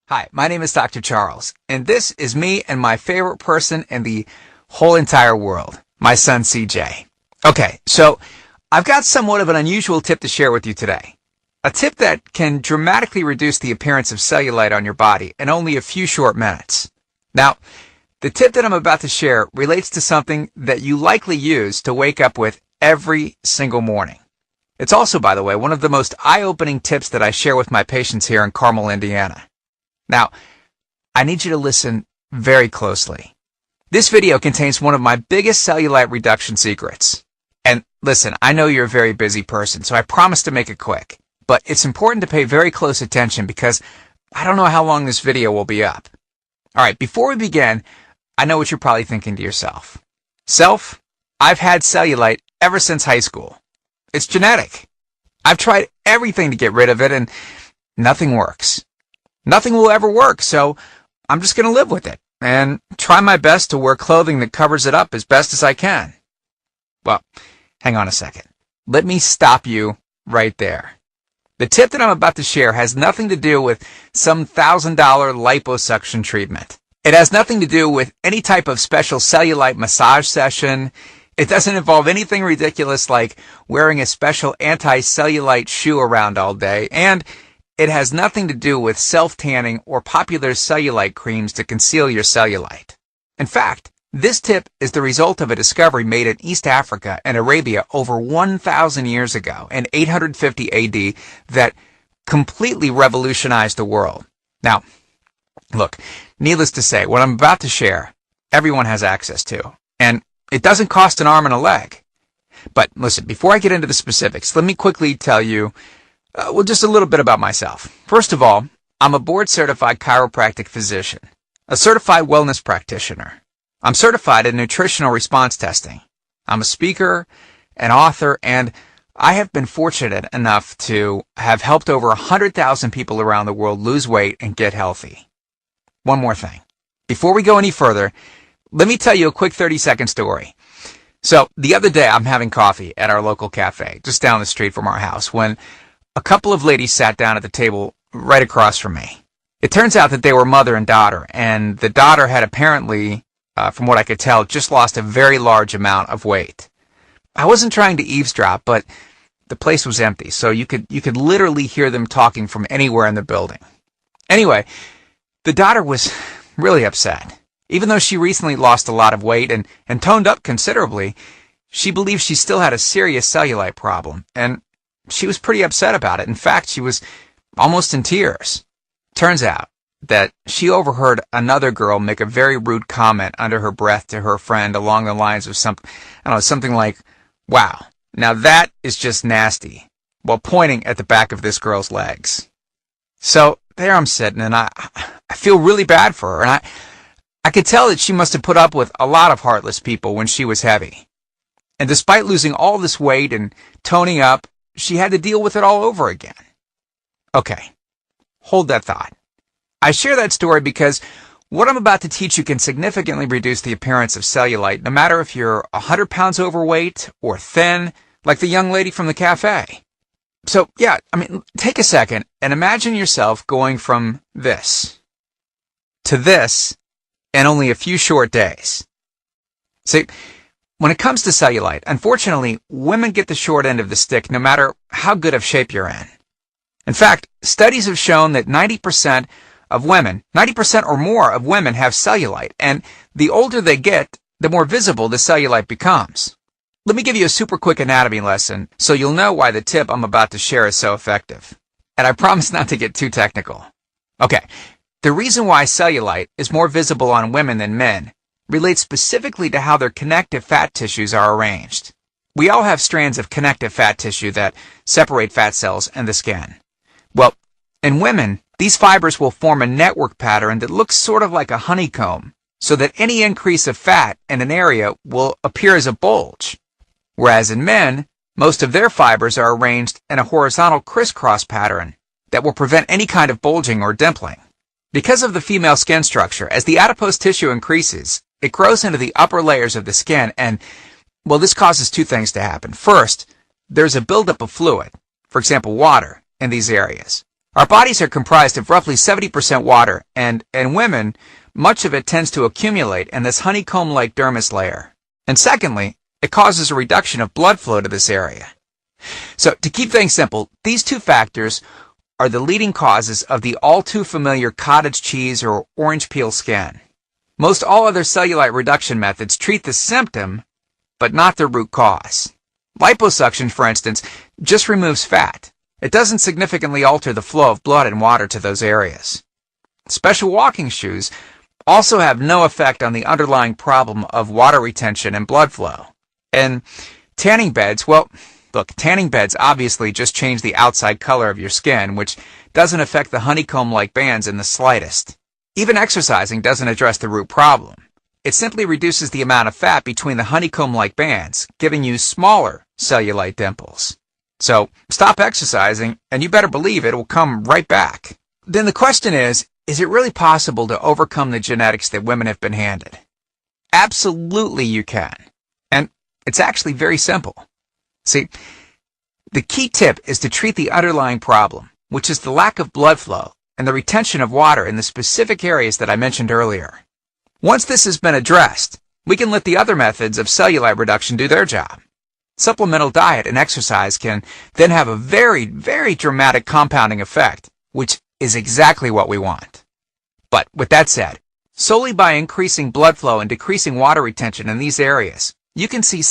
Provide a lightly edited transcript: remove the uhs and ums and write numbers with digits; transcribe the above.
Hi, my name is Dr. Charles, and this is me and my favorite person in the whole entire world, my son CJ. Okay, so I've got somewhat of an unusual tip to share with you today. A tip that can dramatically reduce the appearance of cellulite on your body in only a few short minutes. Now, the tip that I'm about to share relates to something that you likely use to wake up with every single morning. It's also, by the way, one of the most eye-opening tips that I share with my patients here in Carmel, Indiana. Now, I need you to listen very closely. This video contains one of my biggest cellulite reduction secrets. And listen, I know you're a very busy person, so I promise to make it quick. But it's important to pay very close attention because I don't know how long this video will be up. Alright, before we begin, I know what you're probably thinking to yourself. Self, I've had cellulite ever since high school. It's genetic. I've tried everything to get rid of it and nothing works. Nothing will ever work, so I'm just going to live with it and try my best to wear clothing that covers it up as best as I can. Well, hang on a second. Let me stop you right there. The tip that I'm about to share has nothing to do with some $1,000 liposuction treatment. It has nothing to do with any type of special cellulite massage session. It doesn't involve anything ridiculous like wearing a special anti-cellulite shoe around all day, and it has nothing to do with self-tanning or popular cellulite creams to conceal your cellulite. In fact, this tip is the result of a discovery made in East Africa and Arabia over 1,000 years ago in 850 AD that completely revolutionized the world. Now, look, needless to say, what I'm about to share, everyone has access to, and it doesn't cost an arm and a leg. But listen, before I get into the specifics, let me quickly tell you just a little bit about myself. First of all, I'm a board-certified chiropractic physician, a certified wellness practitioner. I'm certified in nutritional response testing. I'm a speaker, an author, and I have been fortunate enough to have helped over 100,000 people around the world lose weight and get healthy. One more thing. Before we go any further, let me tell you a quick 30-second story. So, the other day I'm having coffee at our local cafe, just down the street from our house, when a couple of ladies sat down at the table right across from me. It turns out that they were mother and daughter, and the daughter had apparently, from what I could tell, just lost a very large amount of weight. I wasn't trying to eavesdrop, but the place was empty, so you could literally hear them talking from anywhere in the building. Anyway, the daughter was really upset. Even though she recently lost a lot of weight and toned up considerably, she believed she still had a serious cellulite problem, and she was pretty upset about it. In fact, she was almost in tears. Turns out that she overheard another girl make a very rude comment under her breath to her friend along the lines of something like, "Wow, now that is just nasty," while pointing at the back of this girl's legs. So there I'm sitting, and I feel really bad for her, and I could tell that she must have put up with a lot of heartless people when she was heavy. And despite losing all this weight and toning up, she had to deal with it all over again. Okay, hold that thought. I share that story because what I'm about to teach you can significantly reduce the appearance of cellulite, no matter if you're 100 pounds overweight or thin, like the young lady from the cafe. So, yeah, take a second and imagine yourself going from this to this in only a few short days. See, when it comes to cellulite, unfortunately, women get the short end of the stick no matter how good of shape you're in. In fact, studies have shown that 90% or more of women have cellulite, and the older they get, the more visible the cellulite becomes. Let me give you a super quick anatomy lesson so you'll know why the tip I'm about to share is so effective. And I promise not to get too technical. Okay, the reason why cellulite is more visible on women than men relates specifically to how their connective fat tissues are arranged. We all have strands of connective fat tissue that separate fat cells and the skin. Well, in women, these fibers will form a network pattern that looks sort of like a honeycomb, so that any increase of fat in an area will appear as a bulge. Whereas in men, most of their fibers are arranged in a horizontal crisscross pattern that will prevent any kind of bulging or dimpling. Because of the female skin structure, as the adipose tissue increases, it grows into the upper layers of the skin, and, well, this causes two things to happen. First, there's a buildup of fluid, for example, water, in these areas. Our bodies are comprised of roughly 70% water, and in women, much of it tends to accumulate in this honeycomb-like dermis layer. And secondly, it causes a reduction of blood flow to this area. So, to keep things simple, these two factors are the leading causes of the all-too-familiar cottage cheese or orange peel skin. Most all other cellulite reduction methods treat the symptom, but not the root cause. Liposuction, for instance, just removes fat. It doesn't significantly alter the flow of blood and water to those areas. Special walking shoes also have no effect on the underlying problem of water retention and blood flow. And tanning beds, well, look, tanning beds obviously just change the outside color of your skin, which doesn't affect the honeycomb-like bands in the slightest. Even exercising doesn't address the root problem. It simply reduces the amount of fat between the honeycomb-like bands, giving you smaller cellulite dimples. So stop exercising, and you better believe it will come right back. Then the question is it really possible to overcome the genetics that women have been handed? Absolutely you can. And it's actually very simple. See, the key tip is to treat the underlying problem, which is the lack of blood flow and the retention of water in the specific areas that I mentioned earlier. Once this has been addressed, we can let the other methods of cellulite reduction do their job. Supplemental diet and exercise can then have a very, very dramatic compounding effect, which is exactly what we want. But with that said, solely by increasing blood flow and decreasing water retention in these areas, you can see